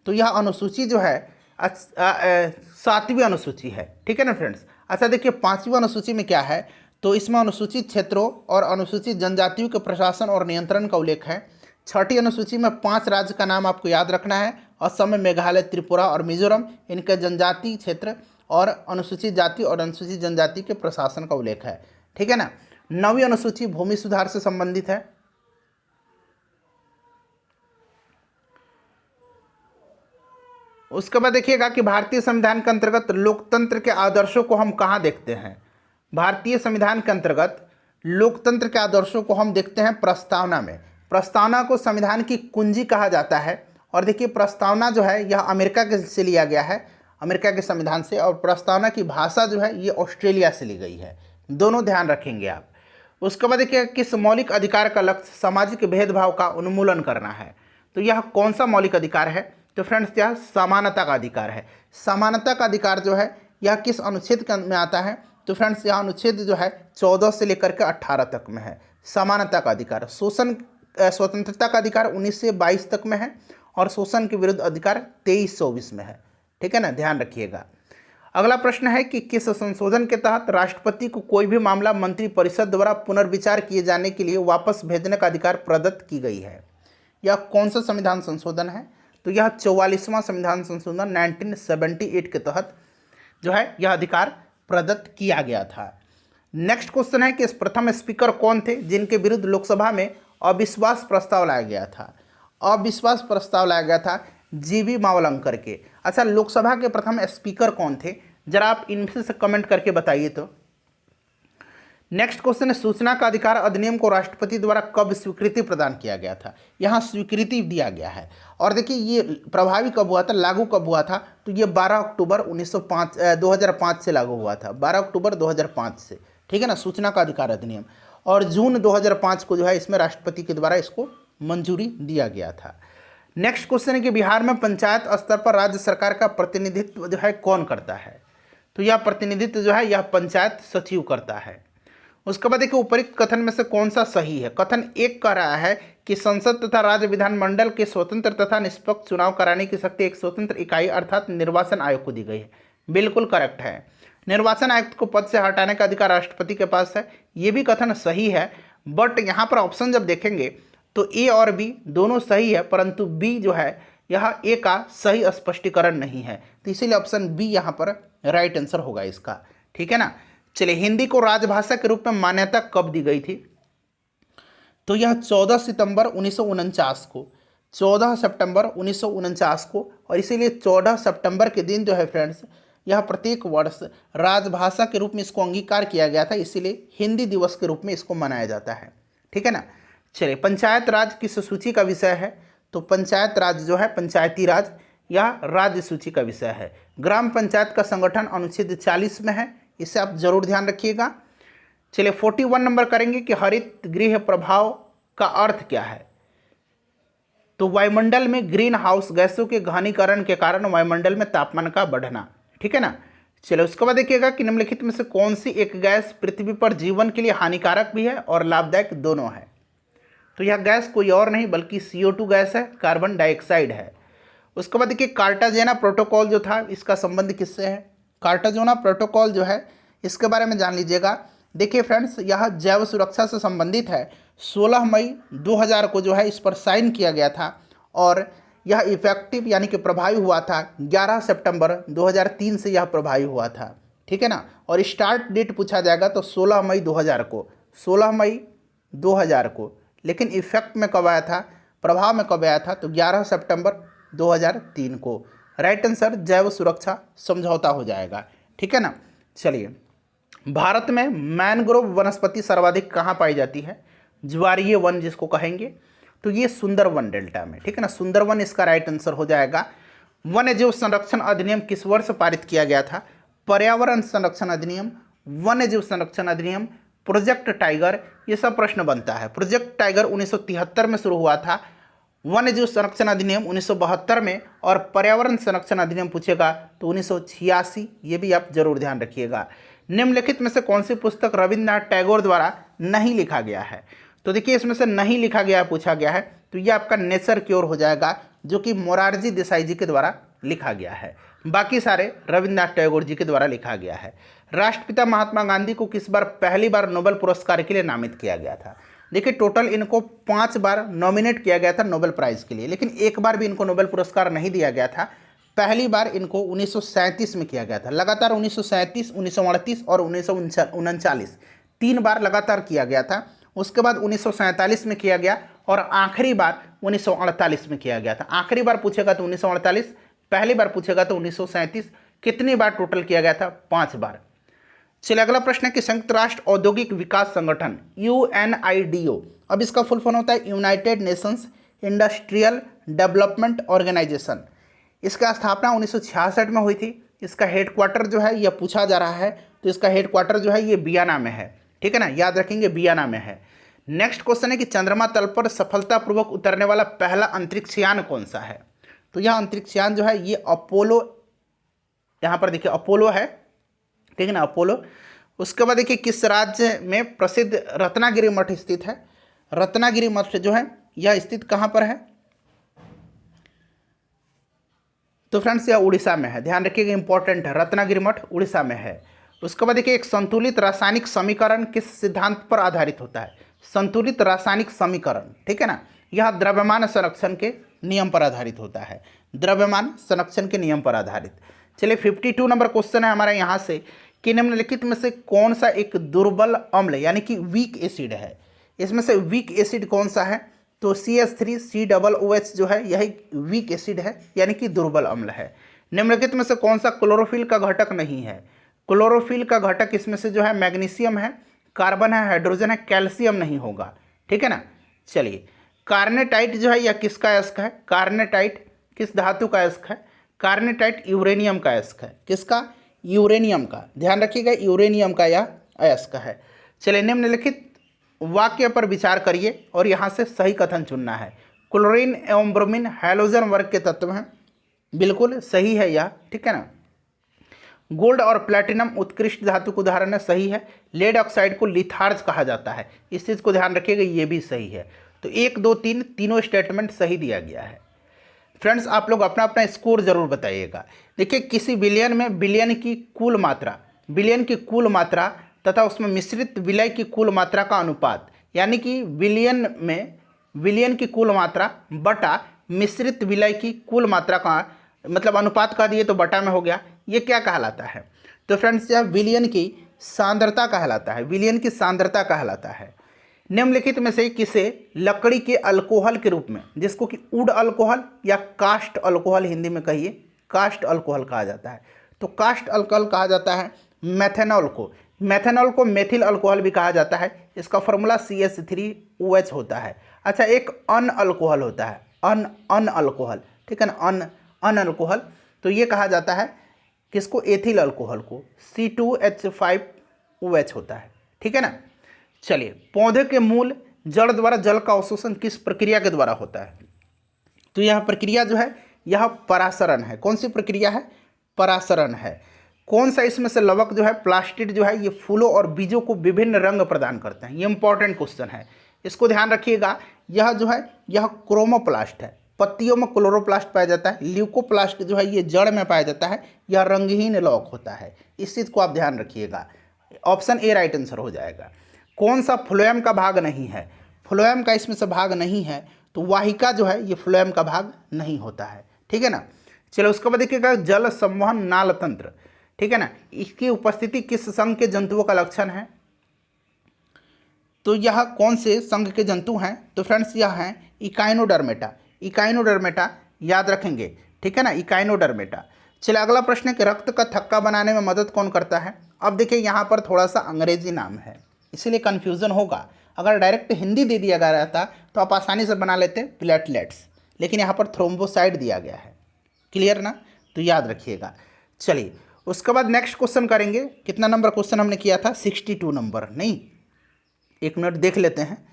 तो यह अनुसूची जो है 7वीं अनुसूची है, ठीक है ना फ्रेंड्स। अच्छा देखिए 5वीं अनुसूची में क्या है, तो इसमें अनुसूचित क्षेत्रों और अनुसूचित जनजातियों के प्रशासन और नियंत्रण का उल्लेख है। 6ठी अनुसूची में 5 राज्य का नाम आपको याद रखना है, असम, मेघालय, त्रिपुरा और मिजोरम, इनके जनजातीय क्षेत्र और अनुसूचित जाति और अनुसूचित जनजाति के प्रशासन का उल्लेख है, ठीक है ना। 9वीं अनुसूची भूमि सुधार से संबंधित है। उसके बाद देखिएगा कि भारतीय संविधान के अंतर्गत लोकतंत्र के आदर्शों को हम कहाँ देखते हैं। भारतीय संविधान के अंतर्गत लोकतंत्र के आदर्शों को हम देखते हैं प्रस्तावना में। प्रस्तावना को संविधान की कुंजी कहा जाता है, और देखिए प्रस्तावना जो है यह अमेरिका के से लिया गया है, अमेरिका के संविधान से, और प्रस्तावना की भाषा जो है ये ऑस्ट्रेलिया से ली गई है, दोनों ध्यान रखेंगे आप। उसके बाद देखिए किस मौलिक अधिकार का लक्ष्य सामाजिक भेदभाव का उन्मूलन करना है, तो यह कौन सा मौलिक अधिकार है, तो फ्रेंड्स यह समानता का अधिकार है। समानता का अधिकार जो है यह किस अनुच्छेद में आता है, तो फ्रेंड्स यह अनुच्छेद जो है 14 से लेकर के 18 तक में है। समानता का अधिकार, शोषण स्वतंत्रता का अधिकार 19 से 22 तक में है, और शोषण के विरुद्ध अधिकार 23-24 में है, ठीक है ना, ध्यान रखिएगा। अगला प्रश्न है कि किस संशोधन के तहत राष्ट्रपति को कोई भी मामला मंत्रिपरिषद द्वारा पुनर्विचार किए जाने के लिए वापस भेजने का अधिकार प्रदत्त की गई है। यह कौन सा संविधान संशोधन है, तो यह 44वां संविधान संशोधन 1978 के तहत जो है यह अधिकार प्रदत्त किया गया था। नेक्स्ट क्वेश्चन है कि इस प्रथम स्पीकर कौन थे जिनके विरुद्ध लोकसभा में अविश्वास प्रस्ताव लाया गया था। अविश्वास प्रस्ताव लाया गया था जीवी मावलंकर के। अच्छा, लोकसभा के प्रथम स्पीकर कौन थे, जरा आप इनमें से कमेंट करके बताइए। तो नेक्स्ट क्वेश्चन है, सूचना का अधिकार अधिनियम को राष्ट्रपति द्वारा कब स्वीकृति प्रदान किया गया था। यहाँ स्वीकृति दिया गया है। और देखिए ये प्रभावी कब हुआ था, लागू कब हुआ था, तो ये 12 अक्टूबर 2005 से लागू हुआ था, 12 अक्टूबर 2005 से, ठीक है ना, सूचना का अधिकार अधिनियम। और जून 2005 को जो है इसमें राष्ट्रपति के द्वारा इसको मंजूरी दिया गया था। नेक्स्ट क्वेश्चन है कि बिहार में पंचायत स्तर पर राज्य सरकार का प्रतिनिधित्व जो है कौन करता है। तो यह प्रतिनिधित्व जो है यह पंचायत सचिव करता है। उसके बाद देखिए उपरोक्त कथन में से कौन सा सही है। कथन एक कह रहा है कि संसद तथा राज्य विधानमंडल के स्वतंत्र तथा निष्पक्ष चुनाव कराने की शक्ति एक स्वतंत्र इकाई अर्थात निर्वाचन आयोग को दी गई है। बिल्कुल करेक्ट है। निर्वाचन आयुक्त को पद से हटाने का अधिकार राष्ट्रपति के पास है, ये भी कथन सही है। बट यहाँ पर ऑप्शन जब देखेंगे तो ए और बी दोनों सही है, परंतु बी जो है यह ए का सही स्पष्टीकरण नहीं है, तो इसीलिए ऑप्शन बी यहाँ पर राइट आंसर होगा इसका, ठीक है ना। चलिए, हिंदी को राजभाषा के रूप में मान्यता कब दी गई थी। तो यह 14 सितंबर 1949 को, 14 सितंबर 1949 को, और इसीलिए 14 सितंबर के दिन जो है फ्रेंड्स यह प्रत्येक वर्ष राजभाषा के रूप में इसको अंगीकार किया गया था, इसीलिए हिंदी दिवस के रूप में इसको मनाया जाता है, ठीक है ना। चलिए, पंचायत राज किस सूची का विषय है। तो पंचायत राज जो है पंचायती राज या राज्य सूची का विषय है। ग्राम पंचायत का संगठन अनुच्छेद 40 में है, इसे आप जरूर ध्यान रखिएगा। चलिए 41 नंबर करेंगे कि हरित गृह प्रभाव का अर्थ क्या है। तो वायुमंडल में ग्रीन हाउस गैसों के घनीकरण के कारण वायुमंडल में तापमान का बढ़ना, ठीक है ना। चलिए उसके बाद देखिएगा कि निम्नलिखित में से कौन सी एक गैस पृथ्वी पर जीवन के लिए हानिकारक भी है और लाभदायक दोनों है। तो यह गैस कोई और नहीं बल्कि CO2 गैस है, कार्बन डाइऑक्साइड है। उसके बाद देखिए कार्टाजेना प्रोटोकॉल जो था इसका संबंध किससे है। कार्टाजेना प्रोटोकॉल जो है इसके बारे में जान लीजिएगा। देखिए फ्रेंड्स, यह जैव सुरक्षा से संबंधित है। 16 मई 2000 को जो है इस पर साइन किया गया था और यह इफेक्टिव यानी कि प्रभावी हुआ था 11 सितंबर 2003 से यह प्रभावी हुआ था, ठीक है ना। और स्टार्ट डेट पूछा जाएगा तो 16 मई 2000 को, 16 मई 2000 को, लेकिन इफेक्ट में कब आया था, प्रभाव में कब आया था, तो 11 सितंबर 2003 को। राइट आंसर जैव सुरक्षा समझौता हो जाएगा, ठीक है ना। चलिए, भारत में मैनग्रोव वनस्पति सर्वाधिक कहाँ पाई जाती है, ज्वारीय वन जिसको कहेंगे, तो ये सुंदरवन डेल्टा में, ठीक है ना। सुंदरवन इसका राइट आंसर हो जाएगा। वन्य जीव संरक्षण अधिनियम किस वर्ष पारित किया गया था। पर्यावरण संरक्षण अधिनियम, वन्य जीव संरक्षण अधिनियम, प्रोजेक्ट टाइगर, ये सब प्रश्न बनता है। प्रोजेक्ट टाइगर 1973 में शुरू हुआ था, वन्य जीव संरक्षण अधिनियम 1972 में, और पर्यावरण संरक्षण अधिनियम पूछेगा तो 1986, ये भी आप जरूर ध्यान रखिएगा। निम्नलिखित में से कौन सी पुस्तक रविन्द्रनाथ टैगोर द्वारा नहीं लिखा गया है। तो देखिए इसमें से नहीं लिखा गया पूछा गया है, तो ये आपका नेचर क्योर हो जाएगा, जो कि मोरारजी देसाई जी के द्वारा लिखा गया है। बाकी सारे रविन्द्रनाथ टैगोर जी के द्वारा लिखा गया है। राष्ट्रपिता महात्मा गांधी को किस बार पहली बार नोबेल पुरस्कार के लिए नामित किया गया था। देखिए टोटल इनको 5 बार नॉमिनेट किया गया था नोबेल प्राइज़ के लिए, लेकिन एक बार भी इनको नोबेल पुरस्कार नहीं दिया गया था। पहली बार इनको 1937 में किया गया था। लगातार 1937, 1938 और 1939 3 बार लगातार किया गया था। उसके बाद 1947 में किया गया और आखिरी बार 1948 में किया गया था। आखिरी बार पूछेगा तो 1948, पहली बार पूछेगा तो 1937। कितनी बार टोटल किया गया था, 5 बार। चलिए अगला प्रश्न है कि संयुक्त राष्ट्र औद्योगिक विकास संगठन UNIDO, अब इसका फुल फॉर्म होता है United Nations Industrial Development Organization. इसका स्थापना 1966 में हुई थी। इसका हेडक्वार्टर जो है यह पूछा जा रहा है, तो इसका हेडक्वार्टर जो है ये वियना में है, ठीक है ना, याद रखेंगे वियना में है। नेक्स्ट क्वेश्चन है कि चंद्रमा तल पर सफलतापूर्वक उतरने वाला पहला अंतरिक्ष यान कौन सा है। तो यह अंतरिक्ष यान जो है ये अपोलो, यहाँ पर देखिए अपोलो है, ठीक है ना, अपोलो। उसके बाद देखिए किस राज्य में प्रसिद्ध रत्नागिरी मठ स्थित है। रत्नागिरी मठ जो है यह स्थित कहाँ पर है, तो फ्रेंड्स यह उड़ीसा में है, ध्यान रखिएगा, इंपॉर्टेंट है, रत्नागिरी मठ उड़ीसा में है। उसके बाद देखिए एक संतुलित रासायनिक समीकरण किस सिद्धांत पर आधारित होता है। संतुलित रासायनिक समीकरण, ठीक है ना, यह द्रव्यमान संरक्षण के नियम पर आधारित होता है, द्रव्यमान संरक्षण के नियम पर आधारित। चलिए 52 नंबर क्वेश्चन है हमारा यहाँ से कि निम्नलिखित में से कौन सा एक दुर्बल अम्ल यानी कि वीक एसिड है। इसमें से वीक एसिड कौन सा है, तो CH3COOH जो है यही वीक एसिड है, यानी कि दुर्बल अम्ल है। निम्नलिखित में से कौन सा क्लोरोफिल का घटक नहीं है? क्लोरोफिल का घटक इसमें से जो है मैग्नीशियम है, कार्बन है, हाइड्रोजन है, कैल्शियम नहीं होगा, ठीक है ना। चलिए, कार्नेटाइट जो है यह किसका अयस्क है? कार्नेटाइट किस धातु का अयस्क है? कार्नेटाइट यूरेनियम का अयस्क है। किसका? यूरेनियम का। ध्यान रखिएगा, यूरेनियम का यह अयस्क है। चलिए, निम्नलिखित वाक्य पर विचार करिए और यहाँ से सही कथन चुनना है। क्लोरीन एवं ब्रोमीन हैलोजन वर्ग के तत्व हैं, बिल्कुल सही है यह, ठीक है ना। गोल्ड और प्लैटिनम उत्कृष्ट धातु का उदाहरण है, सही है। लेड ऑक्साइड को लिथार्ज कहा जाता है, इस चीज़ को ध्यान रखिएगा, ये भी सही है। तो 1, 2, 3 तीनों स्टेटमेंट सही दिया गया है। फ्रेंड्स, आप लोग अपना अपना स्कोर जरूर बताइएगा। देखिए, किसी विलयन में बिलियन की कुल मात्रा तथा उसमें मिश्रित विलय की कुल मात्रा का अनुपात, यानी कि विलयन में विलयन की कुल मात्रा बटा मिश्रित विलय की कुल मात्रा का मतलब अनुपात का दिए तो बटा में हो गया, ये क्या कहलाता है? तो फ्रेंड्स, यह विलयन की सांद्रता कहलाता है, विलयन की सांद्रता कहलाता है। निम्नलिखित में से किसे लकड़ी के अल्कोहल के रूप में, जिसको कि वुड अल्कोहल या कास्ट अल्कोहल हिंदी में कहिए, कास्ट अल्कोहल कहा जाता है। तो कास्ट अल्कोहल कहा जाता है मेथेनॉल को। मेथेनॉल को मेथिल अल्कोहल भी कहा जाता है, इसका फॉर्मूला CH3OH होता है। अच्छा, एक अन अल्कोहल होता है, अन अल्कोहल, ठीक है ना, अन अल्कोहल, तो ये कहा जाता है किसको? एथिल अल्कोहल को, C2H5OH होता है, ठीक है ना। चलिए, पौधे के मूल जड़ द्वारा जल का अवशोषण किस प्रक्रिया के द्वारा होता है? तो यह प्रक्रिया जो है यह परासरण है। कौन सी प्रक्रिया है? परासरण है। कौन सा इसमें से लवक जो है, प्लास्टिड जो है, ये फूलों और बीजों को विभिन्न रंग प्रदान करते हैं? ये इंपॉर्टेंट क्वेश्चन है, इसको ध्यान रखिएगा। यह जो है यह क्रोमोप्लास्ट है, पत्तियों में क्लोरोप्लास्ट पाया जाता है। ल्यूकोप्लास्ट जो है ये जड़ में पाया जाता है, यह रंगहीन लवक होता है, इस चीज़ को आप ध्यान रखिएगा। ऑप्शन ए राइट आंसर हो जाएगा। कौन सा फ्लोएम का भाग नहीं है? फ्लोएम का इसमें से भाग नहीं है, तो वाहिका जो है ये फ्लोएम का भाग नहीं होता है, ठीक है ना। चलो, उसके बाद देखिएगा जल संवहन नाल तंत्र, ठीक है ना, इसकी उपस्थिति किस संघ के जंतुओं का लक्षण है? तो यह कौन से संघ के जंतु हैं? तो फ्रेंड्स, यह हैं इकाइनोडर्मेटा। इकाइनोडर्मेटा याद रखेंगे, ठीक है ना, इकाइनोडर्मेटा। चलिए, अगला प्रश्न है कि रक्त का थक्का बनाने में मदद कौन करता है? अब देखिए, यहाँ पर थोड़ा सा अंग्रेजी नाम है, इसीलिए कन्फ्यूज़न होगा। अगर डायरेक्ट हिंदी दे दिया गया रहता तो आप आसानी से बना लेते प्लेटलेट्स, लेकिन यहाँ पर थ्रोम्बोसाइट दिया गया है। क्लियर ना? तो याद रखिएगा। चलिए, उसके बाद नेक्स्ट क्वेश्चन करेंगे। कितना नंबर क्वेश्चन हमने किया था? 62 नंबर, नहीं, 1 मिनट देख लेते हैं।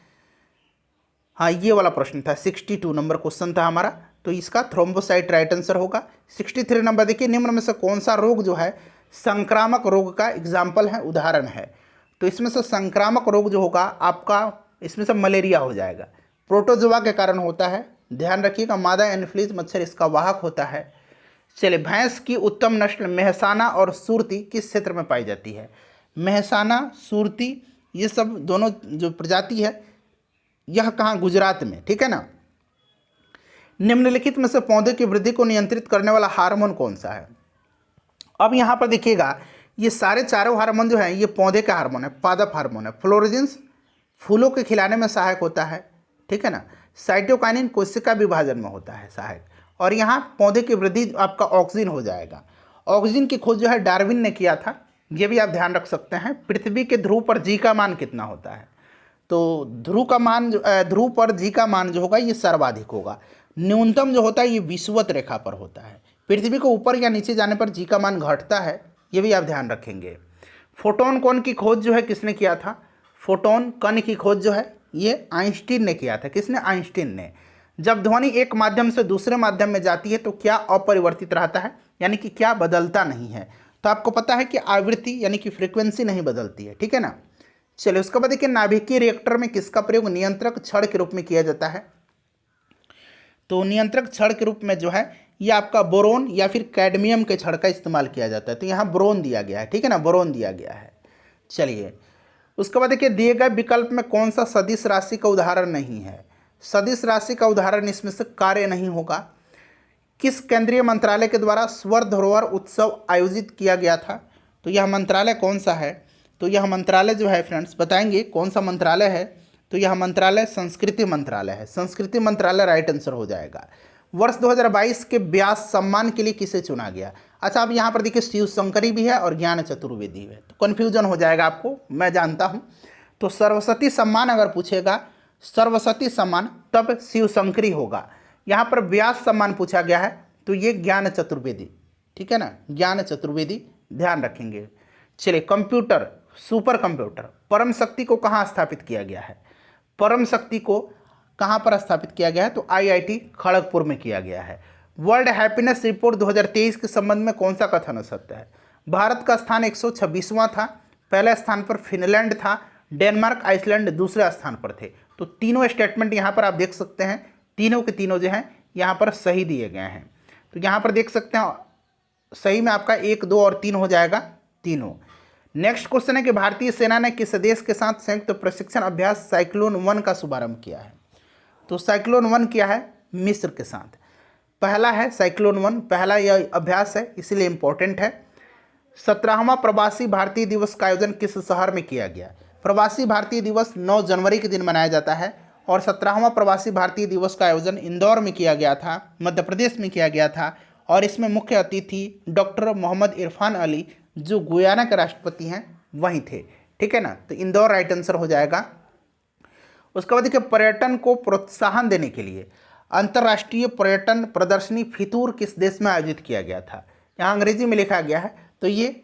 हाँ, ये वाला प्रश्न था, 62 नंबर क्वेश्चन था हमारा, तो इसका थ्रोम्बोसाइट राइट आंसर होगा। 63 नंबर देखिए, निम्न में से कौन सा रोग जो है संक्रामक रोग का एग्जाम्पल है, उदाहरण है? तो इसमें से संक्रामक रोग जो होगा आपका, इसमें से मलेरिया हो जाएगा, प्रोटोजोआ के कारण होता है, ध्यान रखिएगा। मादा एनफ्लूएंजा मच्छर इसका वाहक होता है। चलिए, भैंस की उत्तम नस्ल मेहसाना और सुरती किस क्षेत्र में पाई जाती है? मेहसाना, सुरती, ये सब दोनों जो प्रजाति है यह कहाँ? गुजरात में, ठीक है ना। निम्नलिखित में से पौधे की वृद्धि को नियंत्रित करने वाला हार्मोन कौन सा है? अब यहाँ पर देखिएगा, ये सारे चारों हार्मोन जो हैं ये पौधे का हार्मोन है, पादप हार्मोन है। फ्लोरोजेंस फूलों के खिलाने में सहायक होता है, ठीक है ना। साइटोकाइनिन कोशिका विभाजन में होता है सहायक, और यहाँ पौधे की वृद्धि आपका ऑक्सीजन हो जाएगा। ऑक्सीजन की खोज जो है डार्विन ने किया था, ये भी आप ध्यान रख सकते हैं। पृथ्वी के ध्रुव पर जी का मान कितना होता है? तो ध्रुव पर जी का मान जो होगा ये सर्वाधिक होगा। न्यूनतम जो होता है ये विषुवत रेखा पर होता है। पृथ्वी को ऊपर या नीचे जाने पर जी का मान घटता है, ये भी आप ध्यान रखेंगे। फोटोन कण की खोज जो है किसने किया था? फोटोन कण की खोज जो है ये आइंस्टीन ने किया था। किसने? आइंस्टीन ने। जब ध्वनि एक माध्यम से दूसरे माध्यम में जाती है तो क्या अपरिवर्तित रहता है, यानी कि क्या बदलता नहीं है? तो आपको पता है कि आवृत्ति यानी कि फ्रीक्वेंसी नहीं बदलती है, ठीक है ना। चलिए, उसके बाद देखिए, नाभिकीय रिएक्टर में किसका प्रयोग नियंत्रक छड़ के रूप में किया जाता है? तो नियंत्रक छड़ के रूप में जो है ये आपका बोरोन या फिर कैडमियम के छड़ का इस्तेमाल किया जाता है। तो यहाँ बोरोन दिया गया है, ठीक है ना, बोरोन दिया गया है। चलिए, उसके बाद देखिए, दिए गए विकल्प में कौन सा सदिश राशि का उदाहरण नहीं है? सदिश राशि का उदाहरण इसमें से कार्य नहीं होगा। किस केंद्रीय मंत्रालय के द्वारा स्वर धरोहर उत्सव आयोजित किया गया था? तो यह मंत्रालय कौन सा है? तो यह मंत्रालय जो है फ्रेंड्स बताएंगे कौन सा मंत्रालय है। तो यह मंत्रालय संस्कृति मंत्रालय है, संस्कृति मंत्रालय राइट आंसर हो जाएगा। वर्ष 2022 के व्यास सम्मान के लिए किसे चुना गया? अच्छा, अब यहाँ पर देखिए शिव शंकरी भी है और ज्ञान चतुर्वेदी है, तो कन्फ्यूजन हो जाएगा आपको, मैं जानता हूँ। तो सरस्वती सम्मान अगर पूछेगा, सरस्वती सम्मान, तब शिव शंकरी होगा। यहाँ पर व्यास सम्मान पूछा गया है तो ये ज्ञान चतुर्वेदी, ठीक है ना, ज्ञान चतुर्वेदी, ध्यान रखेंगे। चलिए, कंप्यूटर, सुपर कंप्यूटर परम शक्ति को कहाँ स्थापित किया गया है? परम शक्ति को कहाँ पर स्थापित किया गया है? तो आईआईटी खड़गपुर में किया गया है। वर्ल्ड हैप्पीनेस रिपोर्ट 2023 के संबंध में कौन सा कथन सत्य है? भारत का स्थान 126वां था, पहले स्थान पर फिनलैंड था, डेनमार्क आइसलैंड दूसरे स्थान पर थे। तो तीनों स्टेटमेंट यहाँ पर आप देख सकते हैं, तीनों के तीनों जो हैं यहाँ पर सही दिए गए हैं। तो यहाँ पर देख सकते हैं सही में आपका 1, 2 और 3 हो जाएगा, तीनों। नेक्स्ट क्वेश्चन है कि भारतीय सेना ने किस देश के साथ संयुक्त प्रशिक्षण अभ्यास साइक्लोन 1 का शुभारंभ किया है? तो साइक्लोन 1 किया है मिस्र के साथ, पहला है साइक्लोन 1, पहला यह अभ्यास है इसलिए इंपॉर्टेंट है। 17वां प्रवासी भारतीय दिवस का आयोजन किस शहर में किया गया? प्रवासी भारतीय दिवस 9 जनवरी के दिन मनाया जाता है और 17वां प्रवासी भारतीय दिवस का आयोजन इंदौर में किया गया था, मध्य प्रदेश में किया गया था, और इसमें मुख्य अतिथि डॉक्टर मोहम्मद इरफान अली जो गुयाना के राष्ट्रपति हैं वहीं थे, ठीक है ना। तो इंदौर राइट आंसर हो जाएगा। उसके बाद देखिए, पर्यटन को प्रोत्साहन देने के लिए अंतर्राष्ट्रीय पर्यटन प्रदर्शनी फितूर किस देश में आयोजित किया गया था? यहाँ अंग्रेजी में लिखा गया है तो ये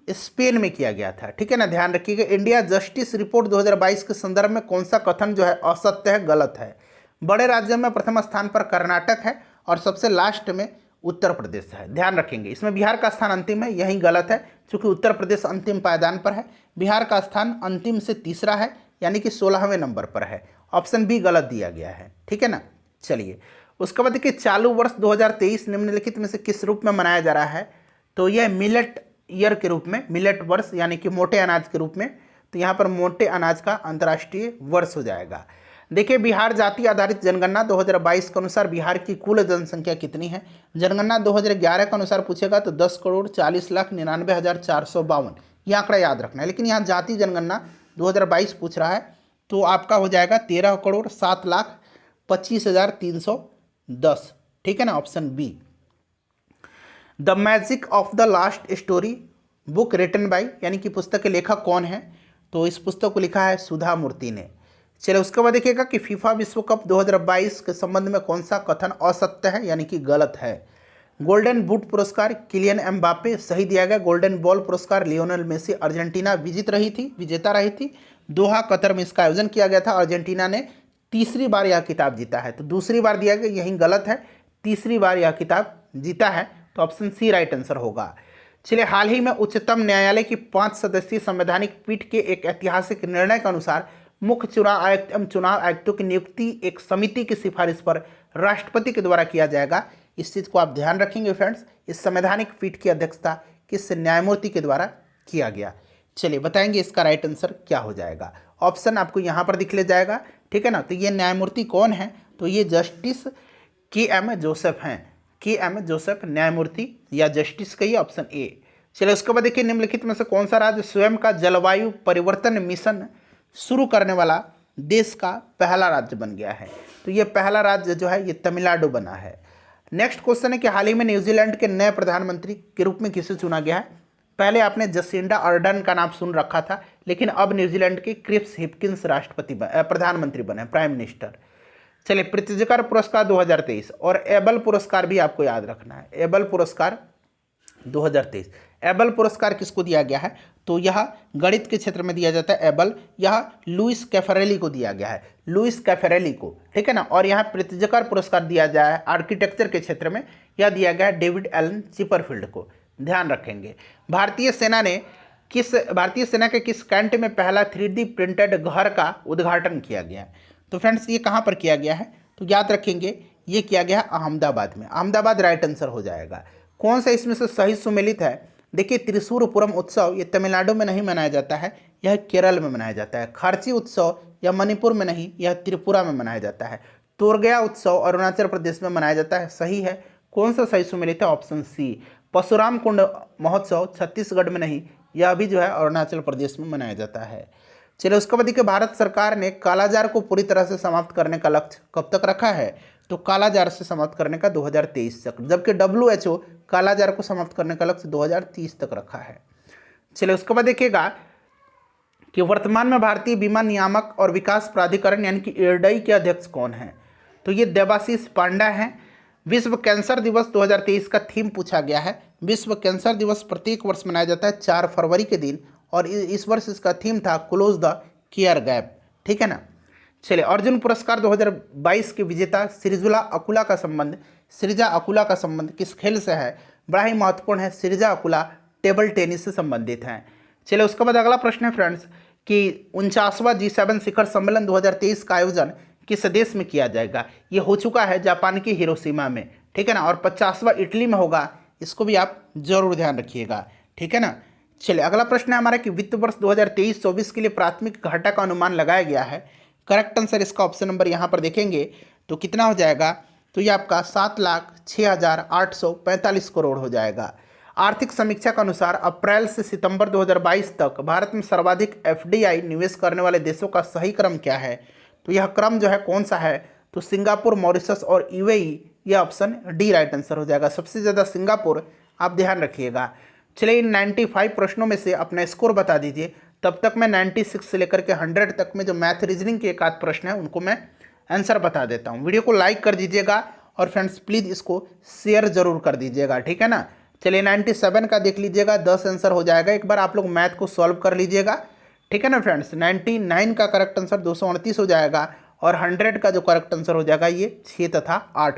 स्पेन में किया गया था, ठीक है ना, ध्यान रखिएगा। इंडिया जस्टिस रिपोर्ट 2022 के संदर्भ में कौन सा कथन जो है असत्य है, गलत है? बड़े राज्यों में प्रथम स्थान पर कर्नाटक है और सबसे लास्ट में उत्तर प्रदेश है, ध्यान रखेंगे। इसमें बिहार का स्थान अंतिम है, यही गलत है, क्योंकि उत्तर प्रदेश अंतिम पायदान पर है, बिहार का स्थान अंतिम से तीसरा है, यानी कि 16वें नंबर पर है। ऑप्शन बी गलत दिया गया है, ठीक है ना। चलिए, उसके बाद देखिए, चालू वर्ष 2023 निम्नलिखित में से किस रूप में मनाया जा रहा है? तो यह मिलेट ईयर के रूप में, मिलेट वर्ष यानी कि मोटे अनाज के रूप में। तो यहाँ पर मोटे अनाज का अंतर्राष्ट्रीय वर्ष हो जाएगा। देखिए, बिहार जाति आधारित जनगणना 2022 के अनुसार बिहार की कुल जनसंख्या कितनी है? जनगणना 2011 के अनुसार पूछेगा तो 10,40,99,452, ये आंकड़ा याद रखना है। लेकिन यहाँ जाति जनगणना 2022 पूछ रहा है तो आपका हो जाएगा 13,07,25,310, ठीक है ना, option B. The magic of the last story book written by, यानी कि पुस्तक के लेखक कौन है? तो इस पुस्तक को लिखा है सुधा मूर्ति ने। चलिए, उसके बाद देखिएगा कि फीफा विश्व कप 2022 के संबंध में कौन सा कथन असत्य है, यानी कि गलत है? गोल्डन बूट पुरस्कार किलियन एम्बापे, सही दिया गया। गोल्डन बॉल पुरस्कार लियोनेल मेसी, अर्जेंटीना विजेता रही थी। दोहा कतर में इसका आयोजन किया गया था, अर्जेंटीना ने तीसरी बार यह खिताब जीता है। तो दूसरी बार दिया गया, यही गलत है, तीसरी बार यह खिताब जीता है, तो ऑप्शन सी राइट आंसर होगा। चलिए, हाल ही में उच्चतम न्यायालय की 5 सदस्यीय संवैधानिक पीठ के एक ऐतिहासिक निर्णय के अनुसार मुख्य चुनाव आयुक्त एवं चुनाव आयुक्तों की नियुक्ति एक समिति की सिफारिश पर राष्ट्रपति के द्वारा किया जाएगा। इस चीज़ को आप ध्यान रखेंगे फ्रेंड्स। इस संवैधानिक पीठ की अध्यक्षता किस न्यायमूर्ति के द्वारा किया गया? चलिए, बताएंगे इसका राइट आंसर क्या हो जाएगा। ऑप्शन आपको यहाँ पर दिख ले जाएगा, ठीक है ना। तो ये न्यायमूर्ति कौन है? तो ये जस्टिस के.एम. जोसेफ हैं, के.एम. जोसेफ न्यायमूर्ति या जस्टिस कहिए, ऑप्शन ए। चलिए, उसके बाद देखिए, निम्नलिखित में से कौन सा राज्य स्वयं का जलवायु परिवर्तन मिशन शुरू करने वाला देश का पहला राज्य बन गया है? तो ये पहला राज्य जो है ये तमिलनाडु बना है। नेक्स्ट क्वेश्चन है कि हाल ही में न्यूजीलैंड के नए प्रधानमंत्री के रूप में किसे चुना गया है? पहले आपने जसिंडा अर्डर्न का नाम सुन रखा था, लेकिन अब न्यूजीलैंड के क्रिस हिपकिंस प्रधानमंत्री बने, प्राइम मिनिस्टर। चलिए, प्रित्जकर पुरस्कार 2023 और एबल पुरस्कार भी आपको याद रखना है। एबल पुरस्कार 2023, एबल पुरस्कार किसको दिया गया है? तो यह गणित के क्षेत्र में दिया जाता है एबल, यह लुइस कैफरेली को दिया गया है, लुइस कैफरेली को, ठीक है ना। और यहाँ प्रित्जकर पुरस्कार दिया जाए है आर्किटेक्चर के क्षेत्र में, यह दिया गया है डेविड एलन चिपरफील्ड को, ध्यान रखेंगे। भारतीय सेना के किस कैंट में पहला 3D प्रिंटेड घर का उद्घाटन किया गया? तो फ्रेंड्स, ये कहाँ पर किया गया है? तो याद रखेंगे, ये किया गया है अहमदाबाद में। अहमदाबाद राइट आंसर हो जाएगा। कौन सा इसमें से सही सुमेलित है? देखिए, त्रिशूरपुरम उत्सव ये तमिलनाडु में नहीं मनाया जाता है, यह केरल में मनाया जाता है। खारची उत्सव यह मणिपुर में नहीं, यह त्रिपुरा में मनाया जाता है। तोरगया उत्सव अरुणाचल प्रदेश में मनाया जाता है, सही है। कौन सा सही सुमेलित है? Option C. परशुराम कुंड महोत्सव छत्तीसगढ़ में नहीं, यह भी जो है अरुणाचल प्रदेश में मनाया जाता है। चलिए उसके बाद देखिए, भारत सरकार ने कालाजार को पूरी तरह से समाप्त करने का लक्ष्य कब तक रखा है? तो कालाजार से समाप्त करने का 2023 तक, जबकि WHO कालाजार को समाप्त करने का लक्ष्य 2030 तक रखा है। चलिए उसके बाद देखिएगा कि वर्तमान में भारतीय बीमा नियामक और विकास प्राधिकरण यानी कि IRDAI के अध्यक्ष कौन हैं? तो ये देवाशीष पांडा हैं। विश्व कैंसर दिवस 2023 का थीम पूछा गया है। विश्व कैंसर दिवस प्रत्येक वर्ष मनाया जाता है 4 फरवरी के दिन, और इस वर्ष इसका थीम था क्लोज द केयर गैप। ठीक है ना। चलिए, अर्जुन पुरस्कार 2022 के विजेता सृजा अकुला का संबंध किस खेल से है? बड़ा ही महत्वपूर्ण है, सृजा अकुला टेबल टेनिस से संबंधित हैं। चलिए उसके बाद अगला प्रश्न है फ्रेंड्स कि 49वां G7 शिखर सम्मेलन 2023 का आयोजन किस देश में किया जाएगा? ये हो चुका है जापान के हिरोशिमा में। ठीक है ना। और 50वां इटली में होगा, इसको भी आप जरूर ध्यान रखिएगा। ठीक है ना। चलिए अगला प्रश्न है हमारा कि वित्त वर्ष 2023-24 के लिए प्राथमिक घाटा का अनुमान लगाया गया है। करेक्ट आंसर इसका ऑप्शन नंबर यहाँ पर देखेंगे तो कितना हो जाएगा? तो ये आपका 7,06,845 करोड़ हो जाएगा। आर्थिक समीक्षा के अनुसार अप्रैल से सितंबर 2022 तक भारत में सर्वाधिक FDI निवेश करने वाले देशों का सही क्रम क्या है? तो यह क्रम जो है कौन सा है? तो सिंगापुर, मॉरिशस और UAE, यह ऑप्शन डी राइट आंसर हो जाएगा। सबसे ज़्यादा सिंगापुर, आप ध्यान रखिएगा। चलिए इन 95 प्रश्नों में से अपना स्कोर बता दीजिए। तब तक मैं 96 से लेकर के 100 तक में जो मैथ रीजनिंग के एक आध प्रश्न है उनको मैं आंसर बता देता हूँ। वीडियो को लाइक कर दीजिएगा और फ्रेंड्स प्लीज़ इसको शेयर जरूर कर दीजिएगा। ठीक है ना। चलिए 97 का देख लीजिएगा, 10 आंसर हो जाएगा। एक बार आप लोग मैथ को सॉल्व कर लीजिएगा। ठीक है ना फ्रेंड्स। 99 का करेक्ट आंसर 229 हो जाएगा, और 100 का जो करेक्ट आंसर हो जाएगा ये 6 तथा 8